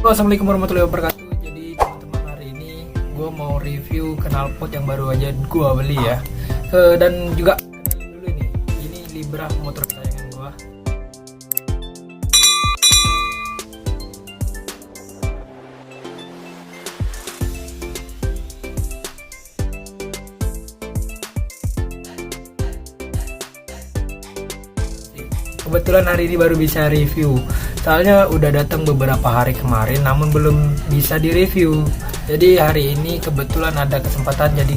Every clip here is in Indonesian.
Assalamualaikum warahmatullahi wabarakatuh. Jadi teman-teman, hari ini gue mau review knalpot yang baru aja gue beli ya. Dan juga kenalin dulu nih, ini Libra motor kesayangan gue. Kebetulan hari ini baru bisa review. Soalnya udah datang beberapa hari kemarin namun belum bisa direview. Jadi hari ini kebetulan ada kesempatan, jadi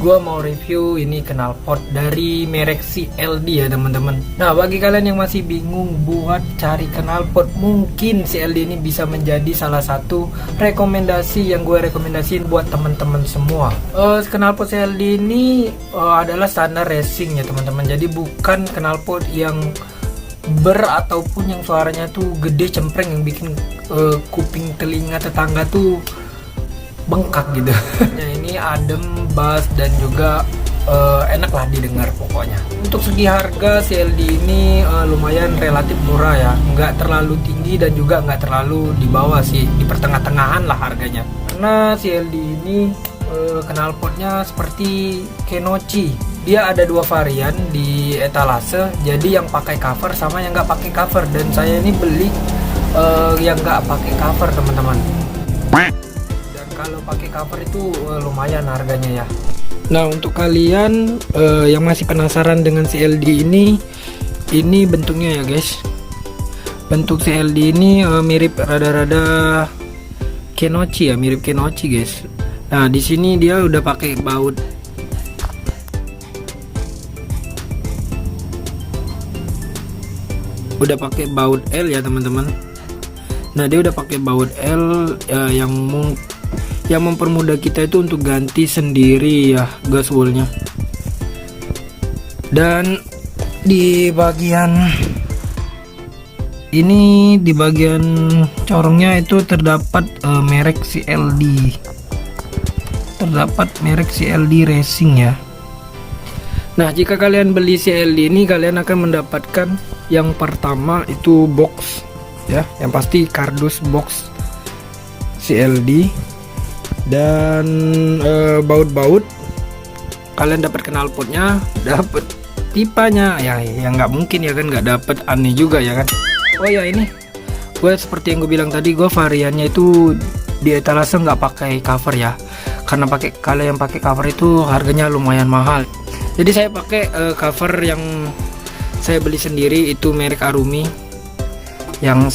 gua mau review ini knalpot dari merek CLD ya teman-teman. Nah, bagi kalian yang masih bingung buat cari knalpot, mungkin CLD ini bisa menjadi salah satu rekomendasi yang gue rekomendasiin buat teman-teman semua. Knalpot CLD ini adalah standar racing ya teman-teman. Jadi bukan knalpot yang ataupun yang suaranya tuh gede cempreng yang bikin kuping telinga tetangga tuh bengkak gitu. Nah, ini adem, bass, dan juga enak lah didengar pokoknya. Untuk segi harga CLD ini lumayan relatif murah ya, nggak terlalu tinggi dan juga nggak terlalu di bawah sih, di pertengah-tengahan lah harganya. Karena CLD ini knalpotnya seperti Kenochi. Dia ada dua varian di etalase, jadi yang pakai cover sama yang nggak pakai cover, dan saya ini beli yang nggak pakai cover teman-teman. Dan kalau pakai cover itu lumayan harganya ya. Nah, untuk kalian yang masih penasaran dengan CLD ini bentuknya ya guys. Bentuk CLD ini mirip rada-rada Kenochi ya, mirip Kenochi guys. Nah, di sini dia udah pakai baut. Udah pakai baut L ya teman-teman. Nah, dia udah pakai baut L yang mempermudah kita itu untuk ganti sendiri ya gaswolnya. Dan di bagian ini, di bagian corongnya itu terdapat merek CLD. Terdapat merek CLD Racing ya. Nah, jika kalian beli CLD ini, kalian akan mendapatkan yang pertama itu box ya, yang pasti kardus box CLD, dan baut-baut. Kalian dapat knalpotnya, dapat pipanya ya, yang nggak mungkin ya kan, nggak dapat aneh juga ya kan. Oh ya, ini gue seperti yang gue bilang tadi, gue variannya itu di etalase nggak pakai cover ya, karena kalau yang pakai cover itu harganya lumayan mahal. Jadi saya pakai cover yang saya beli sendiri, itu merek Arumi yang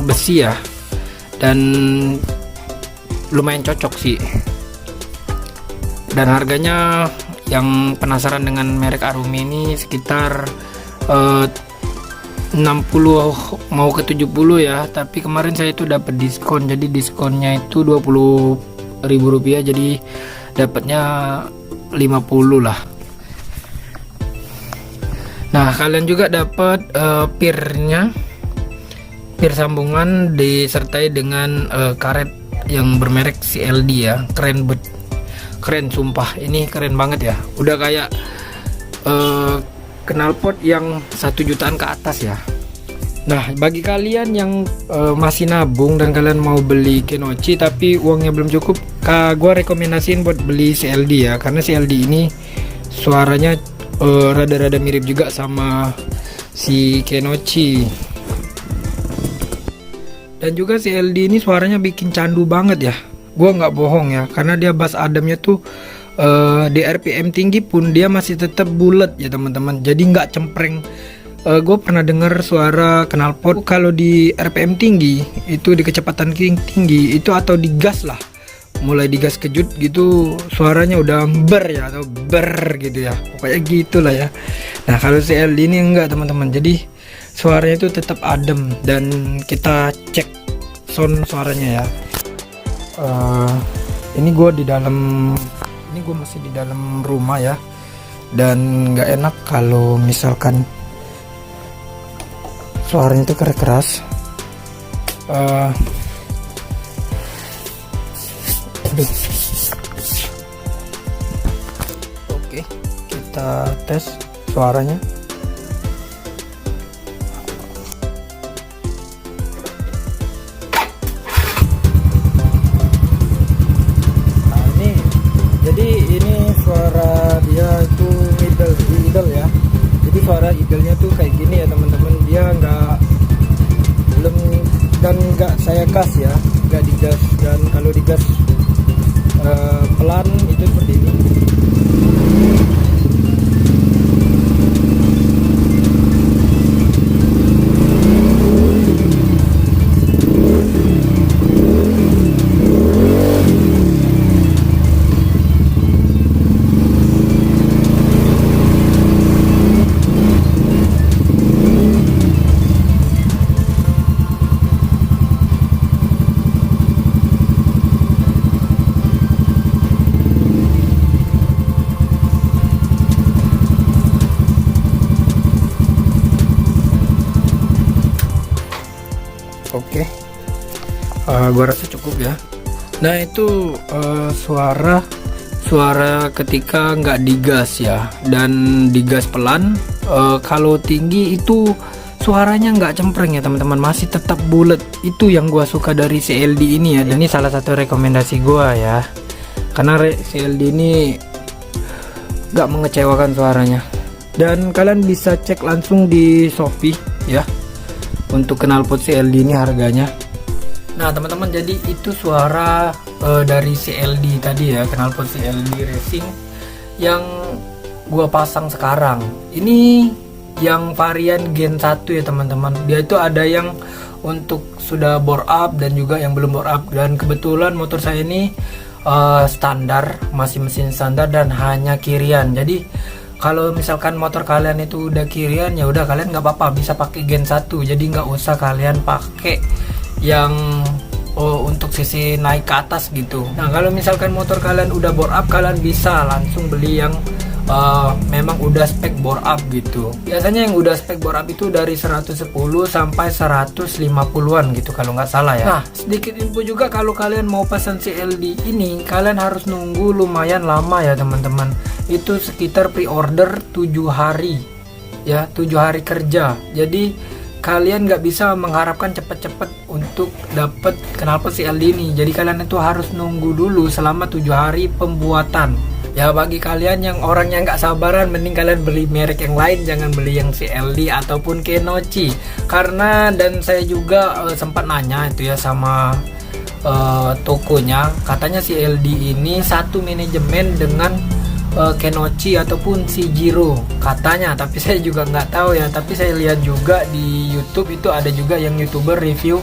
besi ya, dan lumayan cocok sih. Dan harganya, yang penasaran dengan merek Arumi ini, sekitar 60 mau ke 70 ya, tapi kemarin saya itu dapat diskon, jadi diskonnya itu 20.000 rupiah, jadi dapatnya 50 lah. Nah, kalian juga dapat pir sambungan disertai dengan karet yang bermerek CLD ya. Keren bet, keren sumpah, ini keren banget ya. Udah kayak knalpot yang 1 jutaan ke atas ya. Nah, bagi kalian yang masih nabung dan kalian mau beli Kenochi tapi uangnya belum cukup, gua rekomendasiin buat beli CLD ya, karena CLD ini suaranya rada-rada mirip juga sama si Kenochi. Dan juga CLD ini suaranya bikin candu banget ya, gua nggak bohong ya, karena dia bass adamnya tuh di RPM tinggi pun dia masih tetap bulat ya teman-teman, jadi nggak cempreng. Gue pernah dengar suara knalpot kalau di RPM tinggi itu, di kecepatan tinggi itu, atau di gas lah, mulai digas kejut gitu, suaranya udah ber ya, atau ber gitu ya, pokoknya gitulah ya. Nah, kalau CLD ini enggak teman-teman, jadi suaranya itu tetap adem. Dan kita cek sound suaranya ya. Ini gue masih di dalam rumah ya, dan nggak enak kalau misalkan suaranya itu keras. Oke, kita tes suaranya. Eagle-nya tuh kayak gini ya teman-teman, dia nggak saya gas ya, nggak digas. Dan kalau digas pelan itu seperti ini. Oke, gua rasa cukup ya. Nah itu suara ketika nggak digas ya, dan digas pelan. Kalau tinggi itu suaranya nggak cempreng ya teman-teman, masih tetap bulat. Itu yang gua suka dari CLD ini ya. Dan ini salah satu rekomendasi gua ya, karena CLD ini nggak mengecewakan suaranya. Dan kalian bisa cek langsung di Shopee ya untuk knalpot CLD ini harganya. Nah teman-teman, jadi itu suara dari CLD tadi ya, knalpot CLD Racing yang gua pasang sekarang. Ini yang varian Gen 1 ya teman-teman. Dia itu ada yang untuk sudah bore up dan juga yang belum bore up. Dan kebetulan motor saya ini standar, masih mesin standar dan hanya kirian. Jadi kalau misalkan motor kalian itu udah kirian, ya udah kalian nggak apa-apa bisa pakai Gen 1. Jadi nggak usah kalian pakai yang untuk sisi naik ke atas gitu. Nah kalau misalkan motor kalian udah bore up, kalian bisa langsung beli yang memang udah spek bore up gitu. Biasanya yang udah spek bore up itu dari 110 sampai 150-an gitu kalau nggak salah ya. Nah sedikit info juga, kalau kalian mau pesan CLD ini kalian harus nunggu lumayan lama ya teman-teman. Itu sekitar pre-order 7 hari ya, 7 hari kerja. Jadi kalian nggak bisa mengharapkan cepet-cepet untuk dapat knalpot CLD ini. Jadi kalian itu harus nunggu dulu selama 7 hari pembuatan. Ya bagi kalian yang orangnya nggak sabaran, mending kalian beli merek yang lain, jangan beli yang CLD ataupun Kenochi. Karena dan saya juga sempat nanya itu ya sama tokonya, katanya CLD ini satu manajemen dengan Kenochi ataupun Shijiro katanya, tapi saya juga nggak tahu ya. Tapi saya lihat juga di YouTube itu ada juga yang YouTuber review,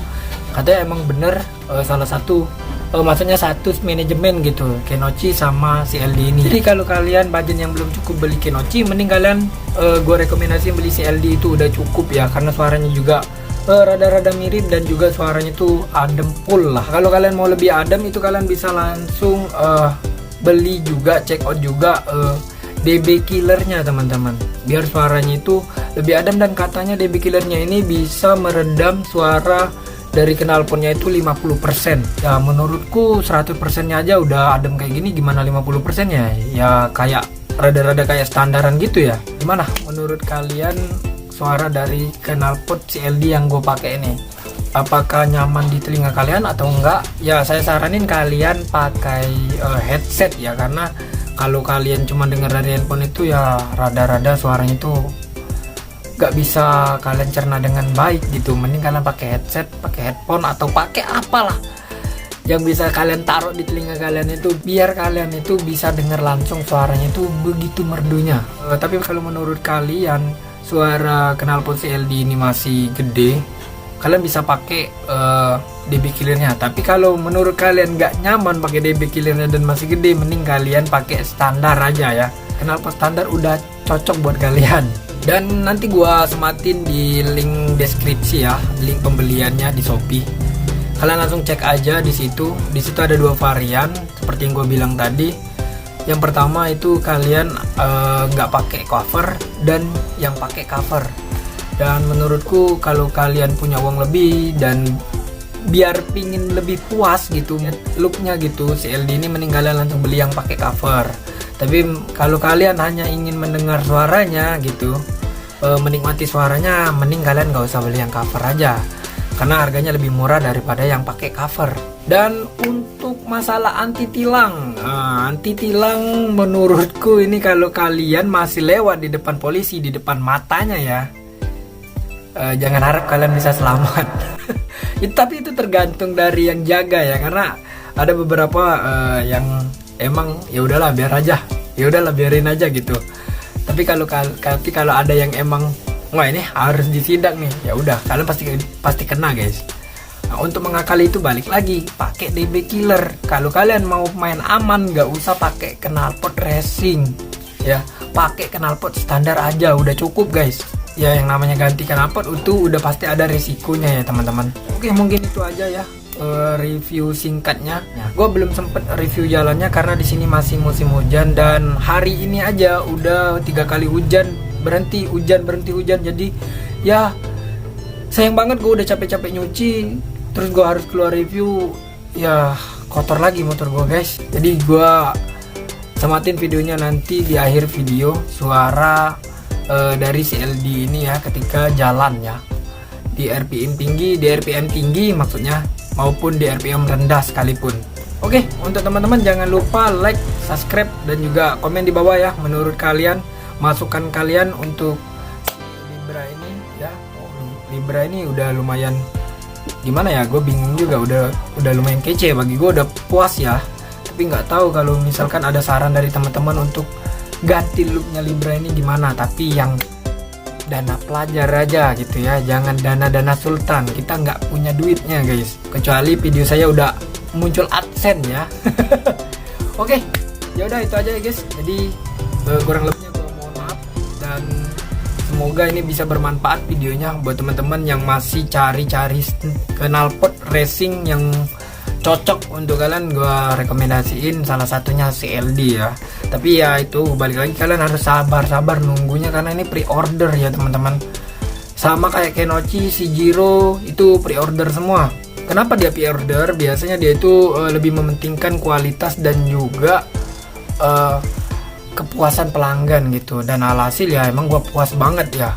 katanya emang bener salah satu maksudnya satu manajemen gitu, Kenochi sama CLD ini. Jadi kalau kalian budget yang belum cukup beli Kenochi, mending kalian gue rekomendasi beli CLD, itu udah cukup ya, karena suaranya juga rada-rada mirip dan juga suaranya itu adem full lah. Kalau kalian mau lebih adem itu kalian bisa langsung beli juga, check out juga DB killernya teman-teman, biar suaranya itu lebih adem. Dan katanya DB killernya ini bisa meredam suara dari knalpotnya itu 50%. Ya menurutku 100% nya aja udah adem kayak gini, gimana 50% ya? Ya kayak rada-rada kayak standaran gitu ya. Gimana menurut kalian suara dari knalpot CLD yang gue pakai ini? Apakah nyaman di telinga kalian atau enggak? Ya saya saranin kalian pakai headset ya, karena kalau kalian cuma dengar dari handphone itu ya rada-rada suaranya itu gak bisa kalian cerna dengan baik gitu. Mending kalian pakai headset, pakai headphone atau pakai apalah yang bisa kalian taruh di telinga kalian itu, biar kalian itu bisa dengar langsung suaranya itu begitu merdunya. Tapi kalau menurut kalian suara knalpot CLD ini masih gede, kalian bisa pakai DB killernya. Tapi kalau menurut kalian nggak nyaman pakai DB killernya dan masih gede, mending kalian pakai standar aja ya. Knalpot standar udah cocok buat kalian. Dan nanti gua sematin di link deskripsi ya, link pembeliannya di Shopee. Kalian langsung cek aja di situ. Di situ ada dua varian seperti yang gua bilang tadi. Yang pertama itu kalian nggak pakai cover dan yang pakai cover. Dan menurutku kalau kalian punya uang lebih dan biar pingin lebih puas gitu looknya gitu, CLD ini mending kalian langsung beli yang pakai cover. Tapi kalau kalian hanya ingin mendengar suaranya gitu, menikmati suaranya, mending kalian gak usah beli yang cover aja. karena harganya lebih murah daripada yang pakai cover. Dan untuk masalah anti tilang, menurutku ini kalau kalian masih lewat di depan polisi, di depan matanya ya, jangan harap kalian bisa selamat. Tapi itu tergantung dari yang jaga ya, karena ada beberapa yang emang ya udahlah biar aja, ya udahlah biarin aja gitu. Tapi kalau ada yang emang wah ini harus disidak nih, ya udah kalian pasti kena guys. Nah, untuk mengakali itu balik lagi pakai DB killer. Kalau kalian mau main aman nggak usah pakai knalpot racing ya, pakai knalpot standar aja udah cukup guys. Ya yang namanya ganti knalpot itu udah pasti ada risikonya ya teman-teman. Oke, mungkin itu aja ya review singkatnya. Nah, gue belum sempet review jalannya karena di sini masih musim hujan, dan hari ini aja udah 3 kali hujan berhenti hujan. Jadi ya sayang banget, gue udah capek-capek nyuci, terus gue harus keluar review, ya kotor lagi motor gue guys. Jadi gue sematin videonya nanti di akhir video suara dari CLD ini ya ketika jalan ya, di RPM tinggi maksudnya, maupun di RPM rendah sekalipun. Oke, untuk teman-teman jangan lupa like, subscribe, dan juga komen di bawah ya, menurut kalian, masukan kalian untuk Libra ini ya. Libra ini udah lumayan gimana ya, gue bingung juga, udah lumayan kece bagi gue, udah puas ya. Tapi nggak tahu kalau misalkan ada saran dari teman-teman untuk ganti looknya Libra ini gimana, tapi yang dana pelajar aja gitu ya, jangan dana sultan, kita nggak punya duitnya guys, kecuali video saya udah muncul AdSense ya. Oke, ya udah itu aja ya guys. Jadi kurang lebihnya gue mohon maaf, dan semoga ini bisa bermanfaat videonya buat teman-teman yang masih cari-cari knalpot racing yang cocok untuk kalian. Gue rekomendasiin salah satunya CLD ya. Tapi ya itu balik lagi, kalian harus sabar nunggunya karena ini pre-order ya teman-teman. Sama kayak Kenochi, Shijiro itu pre-order semua. Kenapa dia pre-order? Biasanya dia itu lebih mementingkan kualitas dan juga kepuasan pelanggan gitu. Dan alhasil ya emang gue puas banget ya,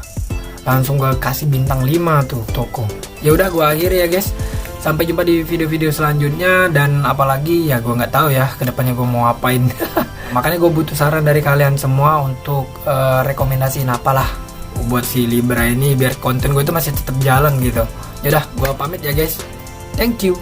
langsung gue kasih bintang 5 tuh toko. Ya udah gue akhiri ya guys, sampai jumpa di video-video selanjutnya. Dan apalagi ya gue nggak tahu ya kedepannya gue mau apain. Makanya gue butuh saran dari kalian semua untuk rekomendasiin apalah buat si Libra ini biar konten gue itu masih tetap jalan gitu. Yaudah gue pamit ya guys, thank you.